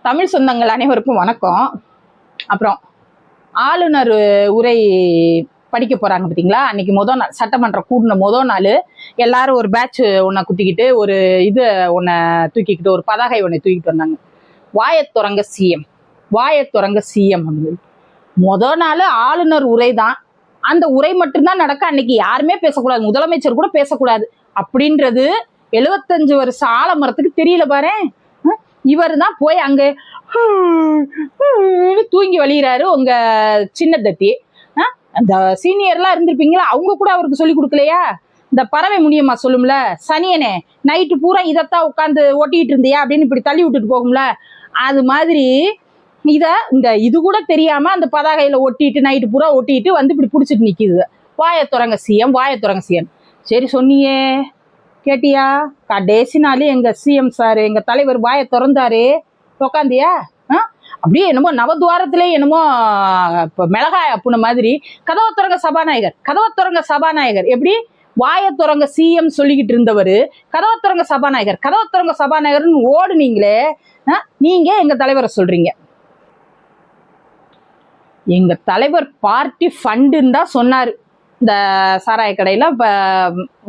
தமிழ் சொந்தங்கள் அனைவருக்கும் வணக்கம். அப்புறம் ஆளுநர் உரை படிக்க போறாங்க பார்த்தீங்களா? அன்னைக்கு முதல் நாள் சட்டமன்றம் கூடின முதல் நாள் எல்லாரும் ஒரு பேட்ச் ஒன்றை குத்திக்கிட்டு ஒரு இது ஒன்றை தூக்கிக்கிட்டு ஒரு பதாகை ஒன்றை தூக்கிட்டு வந்தாங்க. வாயத்துறங்க சிஎம், வாயத்துறங்க சிஎம் அப்படின்னு. முதல் நாள் ஆளுநர் உரை தான். அந்த உரை மட்டும்தான் நடக்க, அன்னைக்கு யாருமே பேசக்கூடாது, முதலமைச்சர் கூட பேசக்கூடாது அப்படின்றது 75 வருஷம் ஆலமரத்துக்கு தெரியல பாரு. இவர் தான் போய் அங்க தூங்கி வழிகிறாரு. உங்க சின்ன தட்டி அந்த சீனியர்லாம் இருந்திருப்பீங்களா, அவங்க கூட அவருக்கு சொல்லி கொடுக்கலையா? இந்த பறவை முனியம்மா சொல்லும்ல, சனியனே நைட்டு பூரா இதைத்தான் உட்காந்து ஒட்டிட்டு இருந்தியா அப்படின்னு இப்படி தள்ளி விட்டுட்டு போகும்ல, அது மாதிரி இது கூட தெரியாம அந்த பதாகையில ஒட்டிட்டு நைட்டு பூரா ஒட்டிட்டு வந்து இப்படி பிடிச்சிட்டு நிக்குது. வாயத்துறங்க சிஎம், வாயத்துறங்க சிஎம். சரி சொன்னியே, கேட்டியா? கடைசி நாள் எங்க சிஎம் சார், எங்க தலைவர் வாயை திறந்தாரு, உக்காந்தியா? அப்படியே என்னமோ நவதுவாரத்திலே என்னமோ இப்போ மிளகாய் அப்புன மாதிரி கதவத்துறங்க சபாநாயகர், கதவத்துறங்க சபாநாயகர். எப்படி வாயத்துறங்க சிஎம் சொல்லிக்கிட்டு இருந்தவர் கதவத்துறங்க சபாநாயகர், கதவத்துறங்க சபாநாயகர்னு ஓடுனீங்களே. நீங்க எங்க தலைவரை சொல்றீங்க. எங்க தலைவர் பார்ட்டி ஃபண்டுன்னு தான் சொன்னாரு. இந்த சாராய கடையில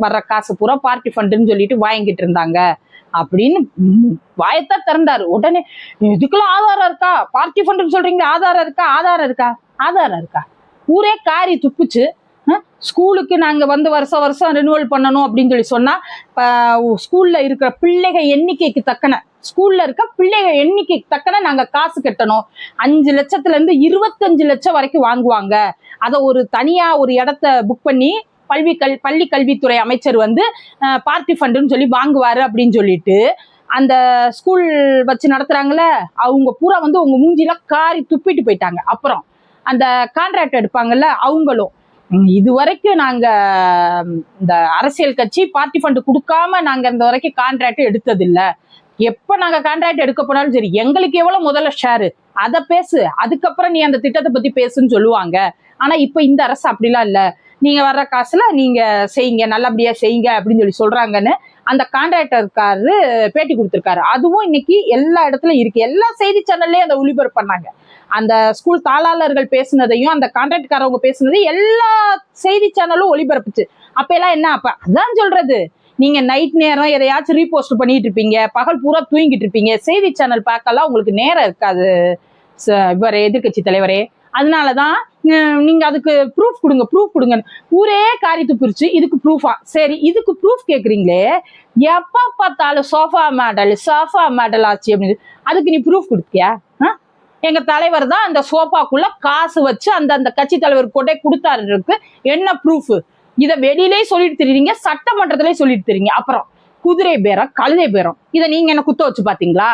வர்ற காசு பூரா பார்ட்டி ஃபண்டுன்னு சொல்லிட்டு வாங்கிட்டு இருந்தாங்க அப்படின்னு வாயத்தான் திறந்தாரு. உடனே இதுக்கெல்லாம் ஆதாரம் இருக்கா? பார்ட்டி ஃபண்டுன்னு சொல்றீங்க, ஆதாரம் இருக்கா? ஆதாரம் இருக்கா? ஆதாரம் இருக்கா? ஊரே காரி துப்புச்சு. ஸ்கூலுக்கு நாங்க வந்து வருஷம் வருஷம் ரினுவல் பண்ணணும் அப்படின்னு சொல்லி சொன்னா, ஸ்கூல்ல இருக்கிற பிள்ளைகள் எண்ணிக்கைக்கு தக்கன, ஸ்கூல்ல இருக்க பிள்ளைகள் எண்ணிக்கைக்கு தக்கன நாங்க காசு கட்டணும். 5 லட்சத்துல இருந்து 25 லட்சம் வரைக்கும் வாங்குவாங்க. அதை ஒரு தனியா ஒரு இடத்த புக் பண்ணி பள்ளி கல்வித்துறை அமைச்சர் வந்து பார்ட்டி ஃபண்டுன்னு சொல்லி வாங்குவாரு அப்படின்னு சொல்லிட்டு அந்த ஸ்கூல் வச்சு நடத்துறாங்கல்ல, அவங்க பூரா வந்து உங்க மூஞ்சில காரி துப்பிட்டு போயிட்டாங்க. அப்புறம் அந்த கான்ட்ராக்ட் எடுப்பாங்கல்ல, அவங்களும் இது வரைக்கும் நாங்க இந்த அரசியல் கட்சி பார்ட்டி ஃபண்டு கொடுக்காம நாங்க இந்த வரைக்கும் கான்ட்ராக்ட் எடுத்தது இல்லை. எப்ப நாங்க கான்ட்ராக்ட் எடுக்க போனாலும் சரி, எங்களுக்கு எவ்வளவு முதல்ல ஷேரு அதை பேசு, அதுக்கப்புறம் நீ அந்த திட்டத்தை பத்தி பேசுன்னு சொல்லுவாங்க. ஆனா இப்ப இந்த அரசு அப்படிலாம் இல்ல, நீங்க வர்ற காசுல நீங்க செய்யுங்க, நல்லபடியா செய்யுங்க அப்படின்னு சொல்லி சொல்றாங்கன்னு அந்த கான்ட்ராக்டர்காரரு பேட்டி கொடுத்திருக்காரு. அதுவும் இன்னைக்கு எல்லா இடத்துலயும் இருக்கு, எல்லா செய்தி சேனல்லயும் அந்த ஒளிபரப்பு பண்ணாங்க. அந்த ஸ்கூல் தாளாளர்கள் பேசுனதையும் அந்த கான்ட்ராக்ட்காரவங்க பேசுனதையும் எல்லா செய்தி சேனலும் ஒளிபரப்புச்சு. அப்ப எல்லாம் என்ன, அப்ப அதான் சொல்றது, நீங்க நைட் நேரம் எதையாச்சும் ரீபோஸ்ட் பண்ணிட்டு இருப்பீங்க, பகல் பூரா தூங்கிட்டு இருப்பீங்க, செய்தி சேனல் பார்க்கலாம் உங்களுக்கு நேரம் இருக்காது இவர் எதிர்கட்சி தலைவரே. அதனாலதான் நீங்க அதுக்கு ப்ரூஃப் கொடுங்க, ப்ரூஃப் கொடுங்க. ஊரே காரி துப்பிருச்சு, இதுக்கு ப்ரூஃபா? சரி, இதுக்கு ப்ரூஃப் கேக்குறீங்களே, எப்ப பார்த்தாலும் சோஃபா மாடல் ஆச்சு அப்படின்னு, அதுக்கு நீ ப்ரூஃப் கொடுத்தியா? எங்க தலைவர் தான் அந்த சோஃபாக்குள்ள காசு வச்சு அந்த கட்சி தலைவர் கொண்டே கொடுத்தாருக்கு, என்ன ப்ரூஃப்? இதை வெளியிலேயே சொல்லிட்டு தெரியுறீங்க, சட்டமன்றத்திலேயே சொல்லிட்டு தெரியுங்க. அப்புறம் குதிரை பேரம், கழுதை பேரம், இதை நீங்க என்ன குத்த வச்சு பாத்தீங்களா?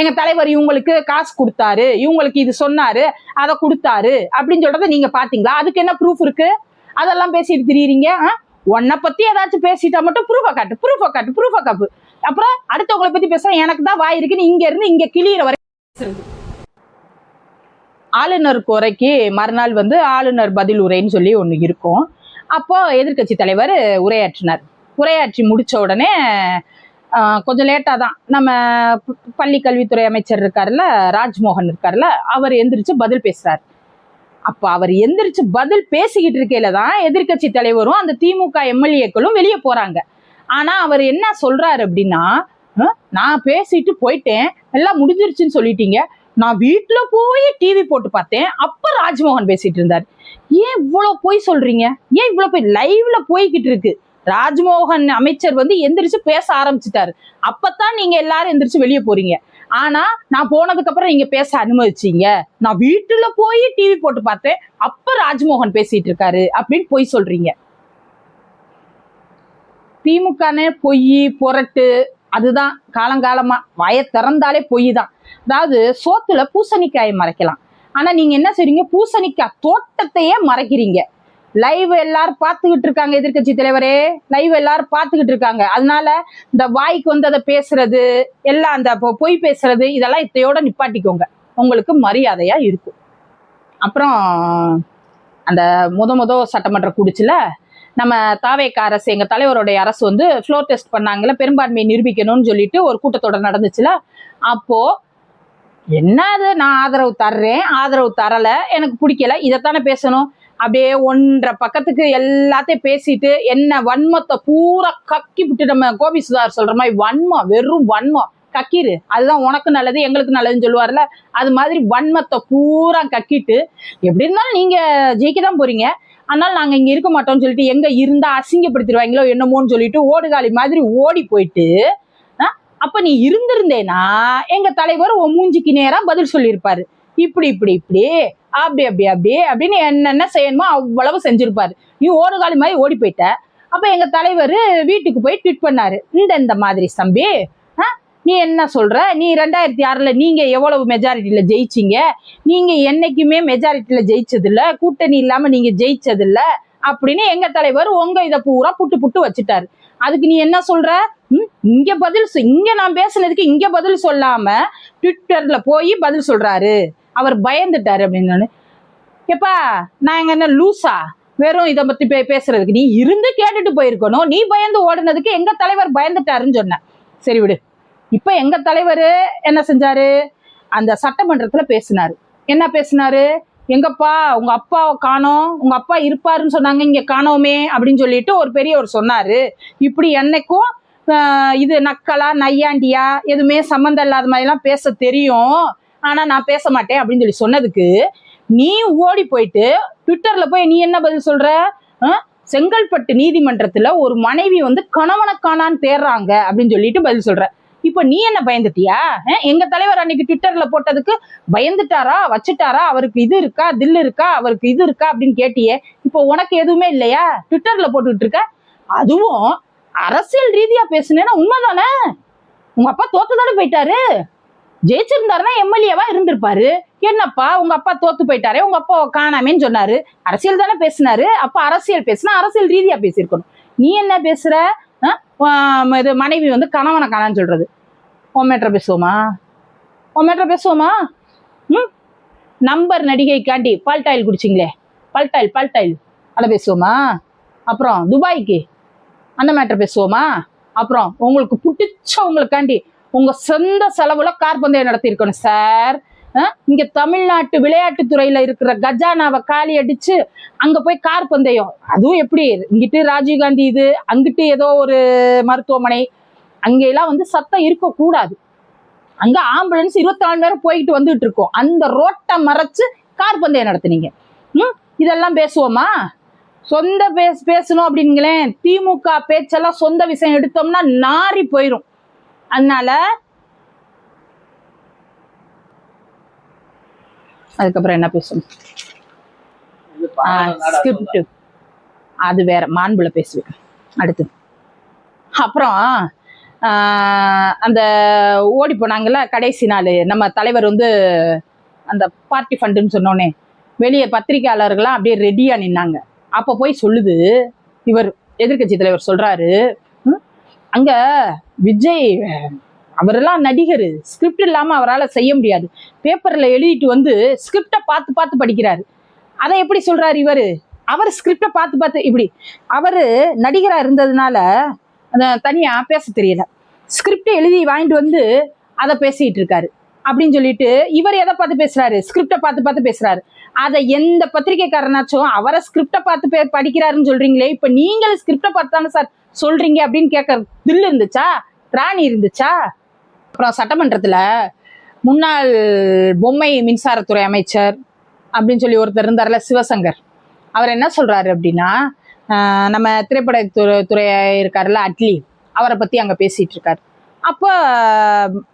எங்க தலைவர் இவங்களுக்கு காசு கொடுத்தாரு, இவங்களுக்கு இது சொன்னாரு, அதை கொடுத்தாரு அப்படின்னு சொல்றதை நீங்க பாத்தீங்களா? அதுக்கு என்ன ப்ரூஃப் இருக்கு? அதெல்லாம் பேசிட்டு தெரியுறீங்க. உன்னை பத்தி ஏதாச்சும் பேசிட்டா மட்டும் ப்ரூஃபை காட்டு, ப்ரூஃபை காட்டு, ப்ரூஃபை காப்பு. அப்புறம் அடுத்தவங்களை பத்தி பேச எனக்கு தான் வாய் இருக்குன்னு இங்க இருந்து இங்க கிளியிற வரை. ஆளுநர் உரைக்கு மறுநாள் வந்து ஆளுநர் பதில் உரைன்னு சொல்லி ஒண்ணு இருக்கும். அப்போ எதிர்கட்சி தலைவர் உரையாற்றினார். உரையாற்றி முடிச்ச உடனே கொஞ்சம் லேட்டா தான் நம்ம பள்ளி கல்வித்துறை அமைச்சர் இருக்காருல்ல, ராஜ்மோகன் இருக்காருல்ல, அவர் எந்திரிச்சு பதில் பேசுறாரு. அப்ப அவர் எந்திரிச்சு பதில் பேசிக்கிட்டு இருக்கையில தான் எதிர்கட்சி தலைவரும் அந்த திமுக எம்எல்ஏக்களும் வெளியே போறாங்க. ஆனா அவர் என்ன சொல்றாரு அப்படின்னா, நான் பேசிட்டு போயிட்டேன், எல்லாம் முடிஞ்சிருச்சுன்னு சொல்லிட்டீங்க, நான் வீட்டுல போய் டிவி போட்டு பார்த்தேன், அப்ப ராஜ்மோகன் பேசிட்டு இருந்தாரு. ஏன் இவ்வளவு போய் சொல்றீங்க? ஏன் இவ்வளவு போய் லைவ்ல போய்கிட்டு இருக்கு? ராஜ்மோகன் அமைச்சர் வந்து எந்திரிச்சு பேச ஆரம்பிச்சுட்டாரு, அப்பதான் நீங்க எல்லாரும் எந்திரிச்சு வெளியே போறீங்க. ஆனா நான் போனதுக்கு அப்புறம் நீங்க பேச அனுமதிச்சீங்க, நான் வீட்டுல போய் டிவி போட்டு பார்த்தேன், அப்ப ராஜ்மோகன் பேசிட்டு இருக்காரு அப்படின்னு போய் சொல்றீங்க. திமுகனே பொய் புரட்டு, அதுதான் காலங்காலமா வாயை திறந்தாலே பொய் தான். அதாவது சோத்துல பூசணிக்காயை மறைக்கலாம், ஆனா நீங்க என்ன செய்றீங்க, பூசணிக்காய் தோட்டத்தையே மறைக்கிறீங்க. லைவ் எல்லாரும் பார்த்துக்கிட்டு இருக்காங்க, எதிர்கட்சி தலைவரே லைவ் எல்லாரும் பார்த்துக்கிட்டு இருக்காங்க. அதனால இந்த வாய்க்கு வந்து அதை பேசுறது எல்லாம், அந்த பொய் பேசுறது இதெல்லாம் இத்தையோட நிப்பாட்டிக்கோங்க, உங்களுக்கு மரியாதையா இருக்கும். அப்புறம் அந்த முத சட்டமன்ற கூடுச்சுல, நம்ம தாவேக அரசு, எங்க தலைவருடைய அரசு வந்து ஃப்ளோர் டெஸ்ட் பண்ணாங்கல்ல, பெரும்பான்மையை நிரூபிக்கணும்னு சொல்லிட்டு ஒரு கூட்டத்தொடர் நடந்துச்சுல. அப்போ என்னது நான் ஆதரவு தர்றேன், ஆதரவு தரல, எனக்கு பிடிக்கல, இதைத்தானே பேசணும். அப்படியே 1.5 பக்கத்துக்கு எல்லாத்தையும் பேசிட்டு என்ன வன்மத்தை பூரா கக்கி விட்டு, நம்ம கோபி சுதார் சொல்ற மாதிரி வன்மம், வெறும் வன்மம் கக்கிரு, அதுதான் உனக்கு நல்லது எங்களுக்கு நல்லதுன்னு சொல்லுவார்ல, அது மாதிரி வன்மத்தை பூரா கக்கிட்டு எப்படி இருந்தாலும் நீங்க ஜெயிக்க தான் போறீங்க, அதனால நாங்க இங்க இருக்க மாட்டோம்னு சொல்லிட்டு எங்க இருந்தா அசிங்கப்படுத்திடுவாங்களோ என்னமோன்னு சொல்லிட்டு ஓடுகாலி மாதிரி ஓடி போயிட்டு, அப்ப நீ இருந்திருந்தேனா எங்க தலைவர் உன் மூஞ்சிக்கு நேரா பதில் சொல்லியிருப்பாரு. இப்படி இப்படி இப்படி அப்படி அப்படி அப்படி அப்படின்னு என்னென்ன செய்யணுமோ அவ்வளவு செஞ்சிருப்பாரு. நீ ஓடுகாலி மாதிரி ஓடி போயிட்ட. அப்ப எங்க தலைவர் வீட்டுக்கு போய் ட்வீட் பண்ணாரு, இந்த மாதிரி தம்பி, நீ என்ன சொல்ற, நீ 2006 நீங்க எவ்வளவு மெஜாரிட்டியில ஜெயிச்சிங்க, நீங்க என்னைக்குமே மெஜாரிட்டியில ஜெயிச்சது இல்ல, கூட்டணி இல்லாம நீங்க ஜெயிச்சது இல்ல அப்படின்னு எங்க தலைவர் உங்க இதை பூரா புட்டு புட்டு வச்சுட்டாரு. அதுக்கு நீ என்ன சொல்ற, இங்க பதில் இங்க நான் பேசுனதுக்கு இங்க பதில் சொல்லாம ட்விட்டர்ல போய் பதில் சொல்றாரு, அவர் பயந்துட்டாரு அப்படின்னு. எப்பா நான் எங்க என்ன லூசா வெறும் இதை பத்தி பேசுறதுக்கு, நீ இருந்து கேட்டுட்டு போயிருக்கணும், நீ பயந்து ஓடுனதுக்கு எங்க தலைவர் பயந்துட்டாருன்னு சொன்ன. சரி விடு. இப்ப எங்க தலைவர் என்ன செஞ்சாரு, அந்த சட்டமன்றத்துல பேசினாரு. என்ன பேசினாரு, எங்கப்பா உங்க அப்பாவை காணோம், உங்க அப்பா இருப்பாருன்னு சொன்னாங்க, இங்க காணோமே அப்படின்னு சொல்லிட்டு ஒரு பெரியவர் சொன்னாரு. இப்படி என்னைக்கும் இது நக்கலா நையாண்டியா எதுவுமே சம்மந்தம் இல்லாத மாதிரிலாம் பேச தெரியும், ஆனா நான் பேச மாட்டேன் அப்படின்னு சொல்லி சொன்னதுக்கு நீ ஓடி போயிட்டு ட்விட்டர்ல போய் நீ என்ன பதில் சொல்ற, செங்கல்பட்டு நீதிமன்றத்துல ஒரு மனைவி வந்து கணவனை காணான்னு தேடுறாங்க அப்படின்னு சொல்லிட்டு பதில் சொல்ற. இப்ப நீ என்ன பயந்துட்டியா, எங்க தலைவர் அன்னைக்கு ட்விட்டர்ல போட்டதுக்கு பயந்துட்டாரா வச்சுட்டாரா, அவருக்கு இது இருக்கா தில் இருக்கா அவருக்கு இது இருக்கா அப்படின்னு கேட்டியே, இப்போ உனக்கு எதுவுமே இல்லையா, ட்விட்டர்ல போட்டுக்கிட்டு இருக்க. அதுவும் அரசியல் ரீதியா பேசுனேன்னா உண்மைதானே, உங்க அப்பா தோத்துதானே போயிட்டாரு, ஜெயிச்சிருந்தாருன்னா எம்எல்ஏவா இருந்திருப்பாரு. என்னப்பா உங்க அப்பா தோத்து போயிட்டாரே, உங்க அப்பா காணாமேன்னு சொன்னாரு, அரசியல் தானே பேசினாரு, அப்ப அரசியல் பேசுனா அரசியல் ரீதியா பேசியிருக்கணும். நீ என்ன பேசுற, இது மனைவி வந்து கணவனை காணான்னு சொல்றது, உன் மேட்டரை பேசுவோமா, உன் மேட்டரை பேசுவோமா? நம்பர் நடிகைக்காண்டி பால்டாயில் குடிச்சிங்களே, பால்டாயில் அதை பேசுவோமா? அப்புறம் துபாய்க்கு அந்த மேட்டர் பேசுவோமா? அப்புறம் உங்களுக்கு பிடிச்சவங்களுக்காண்டி உங்க சொந்த செலவுல கார் பந்தயம் நடத்தி இருக்கணும் சார். இங்க தமிழ்நாட்டு விளையாட்டுத்துறையில இருக்கிற கஜானாவை காலி அடிச்சு அங்க போய் கார் பந்தயம், அதுவும் எப்படி இங்கிட்டு ராஜீவ்காந்தி இது, அங்கிட்டு ஏதோ ஒரு மருத்துவமனை, அங்கெல்லாம் வந்து சத்தம் இருக்கக்கூடாது, அங்க ஆம்புலன்ஸ் 24 மணி நேரம் போய்கிட்டு வந்துட்டு இருக்கோம், அந்த ரோட்டை மறைச்சு கார் பந்தயம் நடத்துனீங்க. இதெல்லாம் பேசுவோமா? சொந்த பேசணும் அப்படிங்களேன், திமுக பேச்செல்லாம் சொந்த விஷயம் எடுத்தோம்னா நாரி போயிரும். அதனால அதுக்கப்புறம் என்ன பேசணும், ஸ்கிரிப்ட் அது வேற, மாண்புல பேசுவேன் அடுத்து. அப்புறம் அந்த ஓடி போனாங்கல்ல கடைசி நாள், நம்ம தலைவர் வந்து அந்த பார்ட்டி ஃபண்டுன்னு சொன்னோன்னே வெளியே பத்திரிகையாளர்கள்லாம் அப்படியே ரெடியா நின்னாங்க. அப்ப போய் சொல்லுது இவர் எதிர்கட்சி தலைவர் சொல்றாரு, அங்க விஜய் அவரெல்லாம் நடிகர், ஸ்கிரிப்ட் இல்லாம அவரால் செய்ய முடியாது, பேப்பர்ல எழுதிட்டு வந்து ஸ்கிரிப்டை பார்த்து பார்த்து படிக்கிறாரு. அதை எப்படி சொல்றாரு இவரு, அவர் ஸ்கிரிப்டை பார்த்து பார்த்து இப்படி, அவரு நடிகரா இருந்ததுனால தனியா பேச தெரியல, ஸ்கிரிப்டை எழுதி வாங்கிட்டு வந்து அதை பேசிட்டு இருக்காரு அப்படின்னு சொல்லிட்டு இவர் எதை பார்த்து பேசுறாரு, ஸ்கிரிப்டை பார்த்து பார்த்து பேசுறாரு. அதை எந்த பத்திரிகைக்காரனாச்சும் அவரை ஸ்கிரிப்டை பார்த்து படிக்கிறாருன்னு சொல்றீங்களே, இப்ப நீங்களும் ஸ்கிரிப்டை பார்த்து தானே சார் சொல்றீங்க அப்படின்னு கேட்க தில் இருந்துச்சா, திராணி இருந்துச்சா? அப்புறம் சட்டமன்றத்துல முன்னாள் பொம்மை மின்சாரத்துறை அமைச்சர் அப்படின்னு சொல்லி ஒருத்தர் இருந்தார்ல சிவசங்கர், அவர் என்ன சொல்றாரு அப்படின்னா, நம்ம திரைப்படத்துறை இருக்காருல்ல அட்லி, அவரை பத்தி அங்க பேசிட்டு இருக்காரு. அப்போ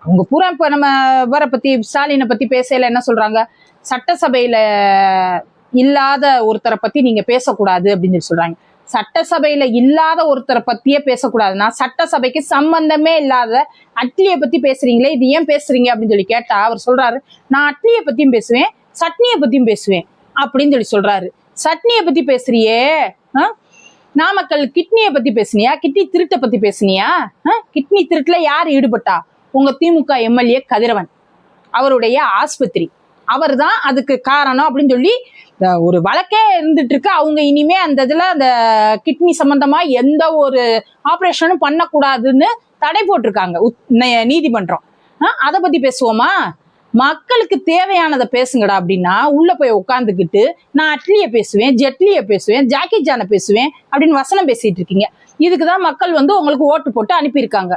அவங்க பூரா இப்போ நம்ம இவரை பத்தி ஸ்டாலினை பத்தி பேசல என்ன சொல்றாங்க, சட்டசபையில இல்லாத ஒருத்தரை பத்தி நீங்க பேசக்கூடாது அப்படின்னு சொல்லி சொல்றாங்க. சட்டசபையில இல்லாத ஒருத்தரை பத்தியே பேசக்கூடாதுன்னா சட்டசபைக்கு சம்பந்தமே இல்லாத அட்லியை பத்தி பேசுறீங்களே, இது ஏன் பேசுறீங்க அப்படின்னு சொல்லி கேட்டா அவர் சொல்றாரு, நான் அட்லியை பத்தியும் பேசுவேன் சட்னியை பத்தியும் பேசுவேன் அப்படின்னு சொல்லி சொல்றாரு. சட்னியை பத்தி பேசுறியே, நாமக்கல் கிட்னியை பத்தி பேசுனியா, கிட்னி திருட்டை பத்தி பேசுனியா? கிட்னி திருட்டுல யார் ஈடுபட்டா? உங்க திமுக எம்எல்ஏ கதிரவன், அவருடைய ஆஸ்பத்திரி, அவர் தான் அதுக்கு காரணம் அப்படின்னு சொல்லி ஒரு வழக்கே இருந்துட்டு இருக்கு. அவங்க இனிமே அந்த இதுல அந்த கிட்னி சம்பந்தமா எந்த ஒரு ஆப்ரேஷனும் பண்ணக்கூடாதுன்னு தடை போட்டிருக்காங்க நீதிமன்றம். அதை பத்தி பேசுவோமா? மக்களுக்கு தேவையானதை பேசுங்கடா அப்படின்னா உள்ள போய் உட்காந்துக்கிட்டு நான் அட்லியை பேசுவேன், ஜெட்லியை பேசுவேன், ஜாக்கி ஜானை பேசுவேன் அப்படின்னு வசனம் பேசிட்டு இருக்கீங்க. இதுக்குதான் மக்கள் வந்து உங்களுக்கு ஓட்டு போட்டு அனுப்பியிருக்காங்க.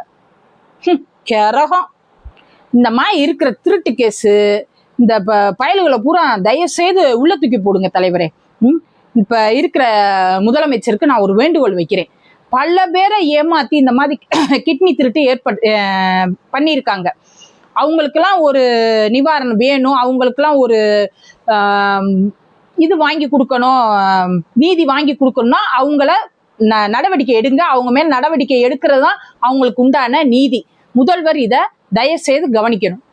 கரகம். இந்த மாதிரி இருக்கிற திருட்டு கேஸு இந்த பயல்களை பூரா தயவு செய்து உள்ள தூக்கி போடுங்க தலைவரே. இப்ப இருக்கிற முதலமைச்சருக்கு நான் ஒரு வேண்டுகோள் வைக்கிறேன். பல பேரை ஏமாத்தி இந்த மாதிரி கிட்னி திருட்டு பண்ணியிருக்காங்க. அவங்களுக்கெல்லாம் ஒரு நிவாரணம் வேணும், அவங்களுக்கெல்லாம் ஒரு இது வாங்கி கொடுக்கணும், நீதி வாங்கி கொடுக்கணும்னா அவங்கள நடவடிக்கை எடுங்க. அவங்க மேல் நடவடிக்கை எடுக்கிறது தான் அவங்களுக்கு உண்டான நீதி. முதல்வர் இதை தயவு செய்து கவனிக்கணும்.